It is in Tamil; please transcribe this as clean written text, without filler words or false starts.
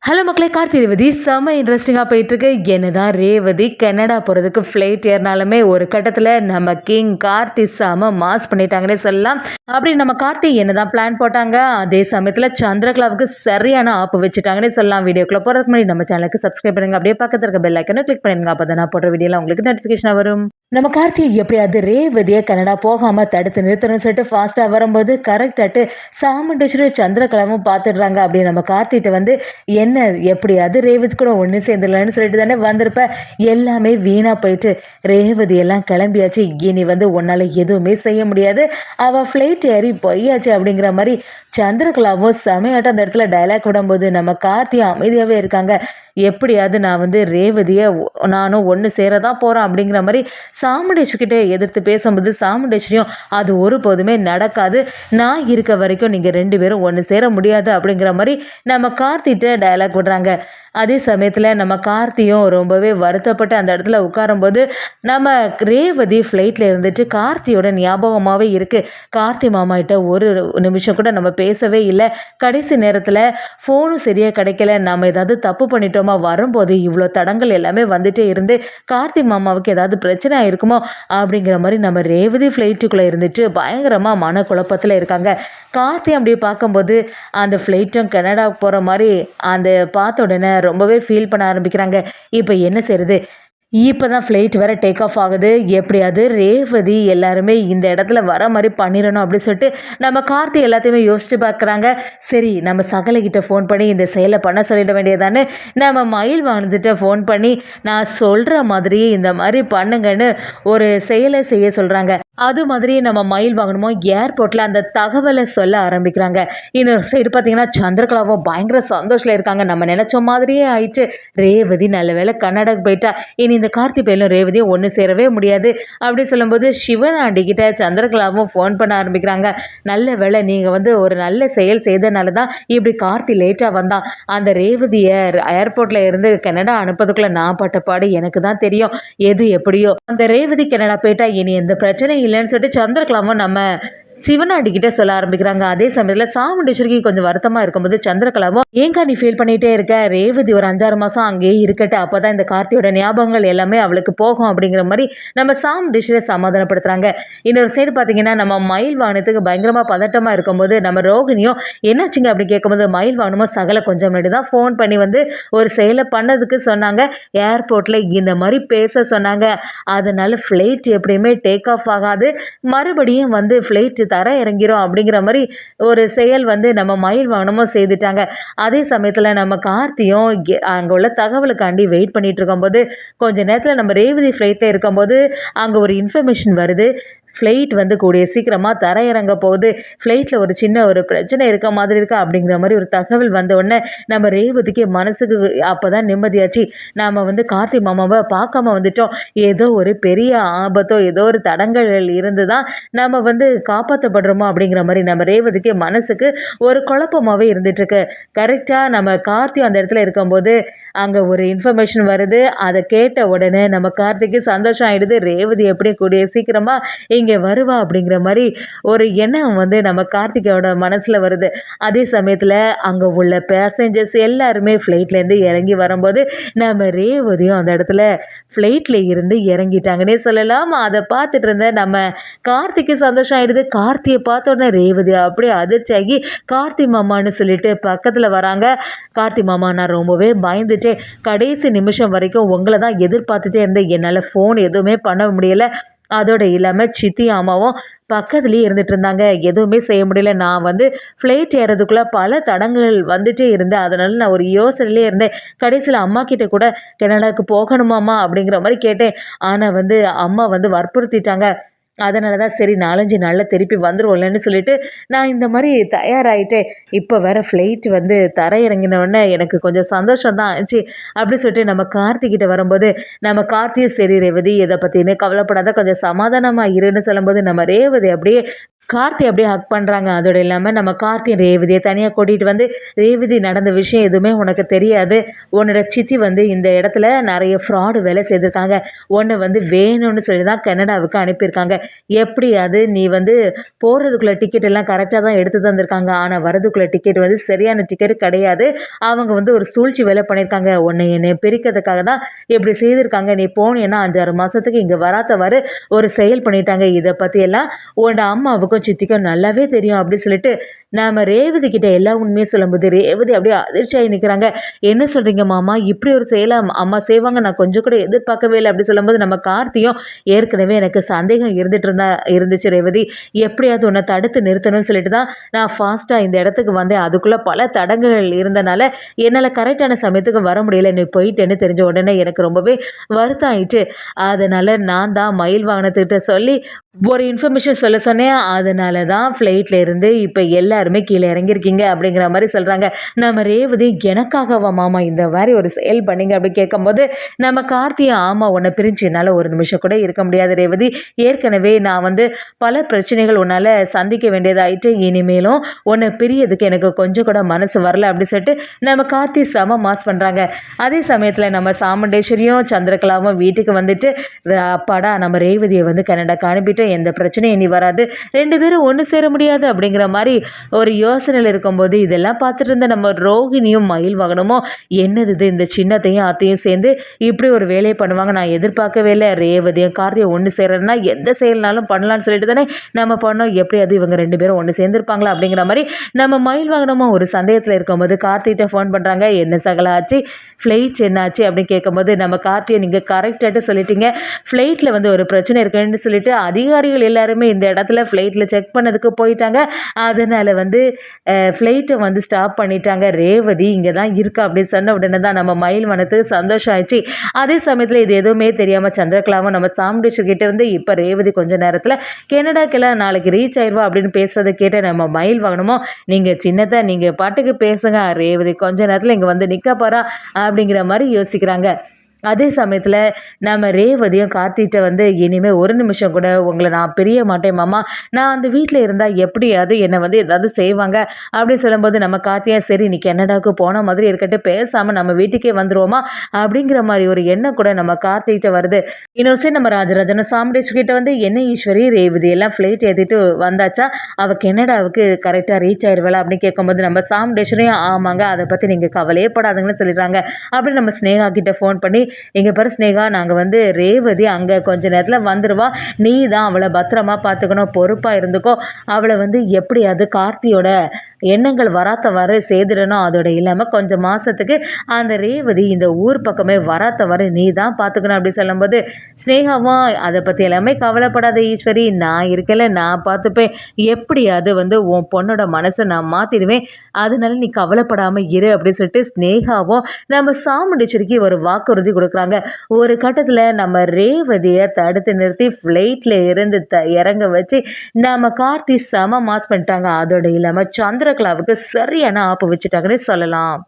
ஹலோ மக்களே, கார்த்தி ரேவதி செம்ம இன்ட்ரெஸ்டிங்காக போயிட்டுருக்கு. என்னதான் ரேவதி கனடா போகிறதுக்கு ஃப்ளைட் ஏறினாலுமே ஒரு கட்டத்தில் நம்ம கிங் கார்த்தி செம்ம மாஸ் பண்ணிட்டாங்கன்னே சொல்லலாம். அப்படி நம்ம கார்த்தி என்னதான் பிளான் போட்டாங்க, அதே சமயத்தில் சந்திரகலாவுக்கு சரியான ஆப்பு வச்சுட்டாங்கன்னே சொல்லலாம். வீடியோக்குள்ளே போகிறதுக்கு முன்னாடி நம்ம சேனலுக்கு சப்ஸ்கிரைப் பண்ணுங்க, அப்படியே பக்கத்தில் இருக்க பெல் ஐக்கனை கிளிக் பண்ணுங்க. அப்போ தான் நான் போடுற வீடியோலாம் உங்களுக்கு நோட்டிஃபிகேஷன் வரும். நம்ம கார்த்தியை எப்படியாவது ரேவதியை கனடா போகாமல் தடுத்து நிறுத்தணும்னு சொல்லிட்டு ஃபாஸ்ட்டாக வரும்போது கரெக்டாட்டு சாமுண்டேஸ்வரி சந்திரகலாவும் பார்த்துடுறாங்க. அப்படி நம்ம கார்த்திகிட்ட வந்து என்ன எப்படியாவது ரேவதி கூட ஒன்று சேர்ந்துடலான்னு சொல்லிட்டு தானே வந்திருப்ப, எல்லாமே வீணாக போயிட்டு ரேவதி எல்லாம் கிளம்பியாச்சு, இனி வந்து உன்னால் எதுவுமே செய்ய முடியாது, அவள் ஃப்ளைட் ஏறி பொய்யாச்சு அப்படிங்கிற மாதிரி சந்திரகலாவும் செமையாட்டம் அந்த இடத்துல டைலாக் விடும்போது நம்ம கார்த்தியும் அமைதியாகவே இருக்காங்க. எப்படியாவது நான் வந்து ரேவதியை நானும் ஒன்று சேரதான் போகிறேன் அப்படிங்கிற மாதிரி சாமுண்டேஸ்வரிக்கிட்ட எதிர்த்து பேசும்போது சாமுண்டேஸ்வரியும் அது ஒருபோதுமே நடக்காது, நான் இருக்க வரைக்கும் நீங்கள் ரெண்டு பேரும் ஒன்று சேர முடியாது அப்படிங்கிற மாதிரி நம்ம கார்த்திகிட்ட டைலாக் விடுறாங்க. அதே சமயத்தில் நம்ம கார்த்தியும் ரொம்பவே வருத்தப்பட்டு அந்த இடத்துல உட்காரும்போது நம்ம ரேவதி ஃப்ளைட்டில் இருந்துட்டு கார்த்தியோட ஞாபகமாகவே இருக்குது. கார்த்தி மாமாகிட்ட ஒரு நிமிஷம் கூட நம்ம பேசவே இல்லை. கடைசி நேரத்தில் ஃபோனும் சரியாக கிடைக்கல, நம்ம ஏதாவது தப்பு பண்ணிட்டோமா, வரும்போது இவ்வளோ தடங்கள் எல்லாமே வந்துட்டே இருந்து கார்த்தி மாமாவுக்கு ஏதாவது பிரச்சனை ஆயிருக்குமோ அப்படிங்கிற மாதிரி நம்ம ரேவதி ஃப்ளைட்டுக்குள்ளே இருந்துட்டு பயங்கரமாக மன குழப்பத்தில் இருக்காங்க. கார்த்தி அப்படியே பார்க்கும்போது அந்த ஃப்ளைட்டும் கனடாவுக்கு போகிற மாதிரி அந்த பார்த்த உடனே ரொம்பவே ஃபீல் பண்ண ஆரம்பிக்கிறாங்க. இப்போ என்ன செய்யுது, இப்போ தான் ஃப்ளைட் வேறு டேக் ஆஃப் ஆகுது, எப்படியாவது ரேவதி எல்லாருமே இந்த இடத்துல வர மாதிரி பண்ணிடணும் அப்படின்னு சொல்லிட்டு நம்ம கார்த்தி எல்லாத்தையுமே யோசிச்சு பார்க்குறாங்க. சரி, நம்ம சகலைக்கிட்ட ஃபோன் பண்ணி இந்த செயலை பண்ண சொல்லிட வேண்டியதான்னு நம்ம மயில் வாழ்ந்துட்டு ஃபோன் பண்ணி நான் சொல்கிற மாதிரியே இந்த மாதிரி பண்ணுங்கன்னு ஒரு செயலை செய்ய சொல்கிறாங்க. அது மாதிரி நம்ம மயில் வாங்கணுமோ ஏர்போர்ட்டில் அந்த தகவலை சொல்ல ஆரம்பிக்கிறாங்க. இன்னொரு சைடு பார்த்தீங்கன்னா சந்திரகலாவும் பயங்கர சந்தோஷத்தில் இருக்காங்க. நம்ம நினச்ச மாதிரியே ஆயிடுச்சு, ரேவதி நல்ல வேலை கர்நாடகா போயிட்டா, இனி இந்த கார்த்தி பையலும் ரேவதியும் ஒன்று சேரவே முடியாது அப்படி சொல்லும்போது சிவனாண்டி கிட்ட சந்திரகலாவும் ஃபோன் பண்ண ஆரம்பிக்கிறாங்க. நல்ல வேலை நீங்கள் வந்து ஒரு நல்ல செயல் செய்தனால தான் இப்படி கார்த்தி லேட்டாக வந்தான், அந்த ரேவதியை ஏர்போர்ட்டில் இருந்து கனடா அனுப்பதுக்குள்ளே நான் பட்ட பாடு எனக்கு தான் தெரியும், எது எப்படியோ அந்த ரேவதி கனடா போயிட்டா இனி எந்த பிரச்சனையும் இல்லைன்னு சொல்லிட்டு சந்திரகலாவும் நம்ம சிவனாண்டி கிட்ட சொல்ல ஆரம்பிக்கிறாங்க. அதே சமயத்தில் சாமுண்டேஸ்வரிக்கு கொஞ்சம் வருத்தமாக இருக்கும்போது சந்திரகலாவும் ஏங்கா நீ ஃபீல் பண்ணிகிட்டே இருக்க, ரேவதி ஒரு 5-6 மாதம் அங்கேயே இருக்கட்டு, அப்போ தான் இந்த கார்த்தியோட ஞாபகங்கள் எல்லாமே அவளுக்கு போகும் அப்படிங்கிற மாதிரி நம்ம சாமுண்டேஸ்வரியை சமாதானப்படுத்துகிறாங்க. இன்னொரு சைடு பார்த்தீங்கன்னா நம்ம மயில் வாகனத்துக்கு பயங்கரமாக பதட்டமாக இருக்கும்போது நம்ம ரோகிணியும் என்னாச்சுங்க அப்படி கேட்கும்போது மயில் வாகனமும் சகலை கொஞ்சம் முன்னாடி தான் ஃபோன் பண்ணி வந்து ஒரு செயலை பண்ணதுக்கு சொன்னாங்க, ஏர்போர்ட்டில் இந்த மாதிரி பேச சொன்னாங்க, அதனால் ஃப்ளைட் எப்படியுமே டேக் ஆஃப் ஆகாது, மறுபடியும் வந்து ஃப்ளைட்டு தர இறங்கிறோம் அப்படிங்கிற மாதிரி ஒரு செயல் வந்து நம்ம மயில் வாகனமும் செய்துட்டாங்க. அதே சமயத்தில் நம்ம கார்த்தியும் அங்கே உள்ள தகவலுக்காண்டி வெயிட் பண்ணிட்டு இருக்கும்போது கொஞ்ச நேரத்தில் நம்ம ரேவதி ஃப்ளைட்டில் இருக்கும்போது அங்கே ஒரு இன்ஃபர்மேஷன் வருது, ஃப்ளைட் வந்து கூடிய சீக்கிரமாக தரையிறங்க போகுது, ஃப்ளைட்டில் ஒரு சின்ன ஒரு பிரச்சனை இருக்க மாதிரி இருக்கா அப்படிங்கிற மாதிரி ஒரு தகவல் வந்த உடனே நம்ம ரேவதிக்கு மனசுக்கு அப்போ தான் நிம்மதியாச்சு, நாம் வந்து கார்த்தி மாமாவை பார்க்காம வந்துட்டோம், ஏதோ ஒரு பெரிய ஆபத்தோ ஏதோ ஒரு தடங்கள் இருந்து தான் நம்ம வந்து காப்பாற்றப்படுறோமோ அப்படிங்கிற மாதிரி நம்ம ரேவதிக்கு மனசுக்கு ஒரு குழப்பமாகவே இருந்துகிட்ருக்கு. கரெக்டாக நம்ம கார்த்தி அந்த இடத்துல இருக்கும்போது அங்கே ஒரு இன்ஃபர்மேஷன் வருது, அதை கேட்ட உடனே நம்ம கார்த்திக்கு சந்தோஷம் ஆகிடுது, ரேவதி எப்படி கூடிய சீக்கிரமாக இங்கே வருவா அப்படிங்கிற மாதிரி ஒரு எண்ணம் வந்து நம்ம கார்த்திகோட மனசில் வருது. அதே சமயத்தில் அங்கே உள்ள பேசஞ்சர்ஸ் எல்லாருமே ஃப்ளைட்லேருந்து இறங்கி வரும்போது நம்ம ரேவதியும் அந்த இடத்துல ஃப்ளைட்டில் இருந்து இறங்கிட்டாங்கன்னே சொல்லலாம். அதை பார்த்துட்டு இருந்த நம்ம கார்த்திக்கு சந்தோஷம் ஆகிடுது. கார்த்தியை பார்த்த உடனே ரேவதி அப்படியே அதிர்ச்சி ஆகி கார்த்தி மாமான்னு சொல்லிட்டு பக்கத்தில் வராங்க. கார்த்தி மாமா, நான் ரொம்பவே பயந்துட்டேன், கடைசி நிமிஷம் வரைக்கும் உங்களை தான் எதிர்பார்த்துட்டே இருந்தேன், என்னால் ஃபோன் எதுவுமே பண்ண முடியலை, அதோடு இல்லாமல் சித்தி அம்மாவும் பக்கத்துலேயே இருந்துகிட்டு இருந்தாங்க, எதுவுமே செய்ய முடியல, நான் வந்து ஃப்ளைட் ஏறதுக்குள்ளே பல தடங்கள் வந்துகிட்டே இருந்தேன், அதனால நான் ஒரு யோசனையிலே இருந்தேன், கடைசியில் அம்மா கிட்டே கூட கனடாவுக்கு போகணுமாம்மா அப்படிங்கிற மாதிரி கேட்டேன், ஆனால் வந்து அம்மா வந்து வற்புறுத்திட்டாங்க, அதனால தான் சரி 4-5 நாளில் திருப்பி வந்துடுவோம்லன்னு சொல்லிட்டு நான் இந்த மாதிரி தயாராகிட்டேன். இப்போ வேறு ஃப்ளைட் வந்து தரையிறங்கினோடனே எனக்கு கொஞ்சம் சந்தோஷம் தான் ஆச்சு அப்படி சொல்லிட்டு நம்ம கார்த்திகிட்ட வரும்போது நம்ம கார்த்தியும் சரி ரேவதி எதை பற்றியுமே கவலைப்படாத, கொஞ்சம் சமாதானமாக இருன்னு சொல்லும்போது நம்ம ரேவதி அப்படியே கார்த்தி அப்படியே ஹக் பண்ணுறாங்க. அதோடு இல்லாமல் நம்ம கார்த்தி ரேவதியை தனியாக கூட்டிகிட்டு வந்து, ரேவதி நடந்த விஷயம் எதுவுமே உனக்கு தெரியாது. உன்னோட சித்தி வந்து இந்த இடத்துல நிறைய ஃப்ராடு வேலை செய்திருக்காங்க. ஒன்று வந்து வேணும்னு சொல்லி தான் கனடாவுக்கு அனுப்பியிருக்காங்க. எப்படியாவது நீ வந்து போகிறதுக்குள்ள டிக்கெட் எல்லாம் கரெக்டாக தான் எடுத்து தந்திருக்காங்க. ஆனால் வரதுக்குள்ள டிக்கெட் வந்து சரியான டிக்கெட் கிடையாது. அவங்க வந்து ஒரு சூழ்ச்சி வேலை பண்ணியிருக்காங்க. என்னை பிரிக்கிறதுக்காக தான் இப்படி செய்திருக்காங்க. நீ போனேன்னா 5-6 மாதத்துக்கு இங்கே வராதவாறு ஒரு செயல் பண்ணிட்டாங்க. இதை பற்றியெல்லாம் உன்னோட அம்மாவுக்கும் சித்திக்கும் நல்லாவே தெரியும் அப்படின்னு சொல்லிட்டு நாம ரேவதி கிட்ட எல்லா உண்மையும் சொல்லும்போது ரேவதி அப்படியே அதிர்ச்சியாகி நிற்கிறாங்க. என்ன சொல்றீங்க மாமா, இப்படி ஒரு செயலை அம்மா செய்வாங்க நான் கொஞ்சம் கூட எதிர்பார்க்கவே இல்லை அப்படி சொல்லும்போது நம்ம கார்த்தியும் ஏற்கனவே எனக்கு சந்தேகம் இருந்துச்சு ரேவதி, எப்படியாவது உன்னை தடுத்து நிறுத்தணும்னு சொல்லிட்டு தான் நான் ஃபாஸ்ட்டாக இந்த இடத்துக்கு வந்தேன். அதுக்குள்ளே பல தடங்கள் இருந்தனால என்னால் கரெக்டான சமயத்துக்கு வர முடியல. நீ போயிட்டேன்னு தெரிஞ்ச உடனே எனக்கு ரொம்பவே வருத்தம் ஆயிட்டு. அதனால் நான் தான் மயில் வாகனத்துக்கிட்ட சொல்லி ஒரு இன்ஃபர்மேஷன் சொல்ல சொன்னேன். அதனால தான் ஃப்ளைட்டில் இருந்து இப்போ எல்லாருமே கீழே இறங்கியிருக்கீங்க அப்படிங்கிற மாதிரி சொல்கிறாங்க. நம்ம ரேவதி எனக்காகவா மாமா இந்த மாதிரி ஒரு செயல் பண்ணிங்க அப்படி கேட்கும்போது நம்ம கார்த்தியை ஆமாம் உன்னை பிரிஞ்சு என்னால் ஒரு நிமிஷம் கூட இருக்க முடியாது ரேவதி. ஏற்கனவே நான் வந்து பல பிரச்சனைகள் உன்னால் சந்திக்க வேண்டியதாயிட்டு. இனிமேலும் உன்னை பிரியதுக்கு எனக்கு கொஞ்சம் கூட மனசு வரல அப்படி சொல்லிட்டு நம்ம கார்த்தி செம மாஸ் பண்ணுறாங்க. அதே சமயத்தில் நம்ம சாமுண்டேஸ்வரியும் சந்திரகலாவும் வீட்டுக்கு வந்துட்டு அப்பாடா நம்ம ரேவதியை வந்து கனடாக்கு அனுப்பிட்டு எந்த பிரச்சனையும் இனி வராது, 2 பேரும் ஒன்று சேர முடியாது அப்படிங்கிற மாதிரி ஒரு யோசனையில் இருக்கும்போது இதெல்லாம் பார்த்துட்டு இருந்த நம்ம ரோஹிணியும் மயில் வாகனமும் என்னது இது இந்த சின்னத்தையும் அத்தையும் சேர்ந்து இப்படி ஒரு வேலையை பண்ணுவாங்க நான் எதிர்பார்க்கவே இல்லை. ரேவதியும் கார்த்தியும் ஒன்று சேரன்னா எந்த செயல்னாலும் பண்ணலான்னு சொல்லிட்டு தானே நம்ம பண்ணோம். எப்படியாவது இவங்க 2 பேரும் ஒன்று சேர்ந்துருப்பாங்களா அப்படிங்கிற மாதிரி நம்ம மயில் வாகனமும் ஒரு சந்தேகத்தில் இருக்கும்போது கார்த்திகிட்ட ஃபோன் பண்ணுறாங்க. என்ன சகல ஆச்சு, ஃப்ளைட்ஸ் என்னாச்சு அப்படின்னு கேட்கும்போது நம்ம கார்த்தியை நீங்கள் கரெக்டாகிட்டு சொல்லிட்டீங்க. ஃப்ளைட்டில் வந்து ஒரு பிரச்சனை இருக்குன்னு சொல்லிட்டு அதிகாரிகள் எல்லாருமே இந்த இடத்துல ஃப்ளைட்டில் செக் பண்ணதுக்கு போயிட்டாங்க. அதனால் வந்து ஃப்ளைட்டை வந்து ஸ்டாப் பண்ணிட்டாங்க. ரேவதி இங்கே தான் இருக்கா அப்படின்னு சொன்ன உடனே தான் நம்ம மயில் வனத்துக்கு சந்தோஷம் ஆயிடுச்சு. அதே சமயத்தில் இது எதுவுமே தெரியாமல் சந்திரகலாவும் நம்ம சாமுண்டேஸ்வரி கிட்டே வந்து இப்போ ரேவதி கொஞ்ச நேரத்தில் கனடாக்கெல்லாம் நாளைக்கு ரீச் ஆயிடுவா அப்படின்னு பேசுறதை கேட்டு நம்ம மயில் வாங்கணுமோ நீங்கள் சின்னத்தை நீங்கள் பாட்டுக்கு பேசுங்க, ரேவதி கொஞ்ச நேரத்தில் இங்கே வந்து நிற்க போகிறா அப்படிங்கிற மாதிரி யோசிக்கிறாங்க. அதே சமயத்தில் நம்ம ரேவதியும் கார்த்திகிட்ட வந்து இனிமேல் ஒரு நிமிஷம் கூட உங்களை நான் பிரிய மாட்டேன் மாமா, நான் அந்த வீட்டில் இருந்தால் எப்படியாவது என்னை வந்து ஏதாவது செய்வாங்க அப்படின்னு சொல்லும்போது நம்ம கார்த்தியா சரி நீ கனடாவுக்கு போன மாதிரி இருக்கட்டும், பேசாமல் நம்ம வீட்டுக்கே வந்துடுவோமா அப்படிங்கிற மாதிரி ஒரு எண்ணம் கூட நம்ம கார்த்திகிட்ட வருது. இன்னொரு சரி நம்ம ராஜராஜன சாமுண்டேஷ் கிட்ட வந்து என்ன ஈஸ்வரி ரேவதி எல்லாம் ஃப்ளைட் ஏற்றிட்டு வந்தாச்சா, அவள் கனடாவுக்கு கரெக்டாக ரீச் ஆயிடுவாளா அப்படின்னு கேட்கும்போது நம்ம சாமுண்டேஸ்வரியும் ஆமாங்க அதை பற்றி நீங்கள் கவலையே படாதுங்கன்னு சொல்லிடுறாங்க. அப்படி நம்ம ஸ்னேகா கிட்ட ஃபோன் பண்ணி எங்கள் பாரு ஸ்னேகா நாங்கள் வந்து ரேவதி அங்கே கொஞ்ச நேரத்தில் வந்துடுவா, நீ தான் அவளை பத்திரமா பார்த்துக்கணும், பொறுப்பாக இருந்துக்கோ, அவளை வந்து எப்படியாவது கார்த்தியோட எண்ணங்கள் வராதவாறு செய்திடணும். அதோட இல்லாமல் கொஞ்சம் மாதத்துக்கு அந்த ரேவதி இந்த ஊர் பக்கமே வராதவாறு நீ தான் பார்த்துக்கணும் அப்படி சொல்லும்போது ஸ்னேகாவும் அதை பற்றி எல்லாமே கவலைப்படாத ஈஸ்வரி, நான் இருக்கல நான் பார்த்துப்பேன், எப்படியாவது வந்து உன் பொண்ணோட மனசை நான் மாற்றிடுவேன், அதனால நீ கவலைப்படாமல் இரு அப்படின்னு சொல்லிட்டு ஸ்னேகாவும் நம்ம சாமுண்டேஸ்வரிக்கு ஒரு வாக்குறுதி கொடுக்குறாங்க. ஒரு கட்டத்தில் நம்ம ரேவதியை தடுத்து நிறுத்தி ஃப்ளைட்டில் இருந்து இறங்க வச்சு நம்ம கார்த்தி செம மாஸ் பண்ணிட்டாங்க. அதோட இல்லாமல் சந்திரகலாவுக்கு சரியான ஆப்பு வச்சுட்டாங்கன்னு சொல்லலாம்.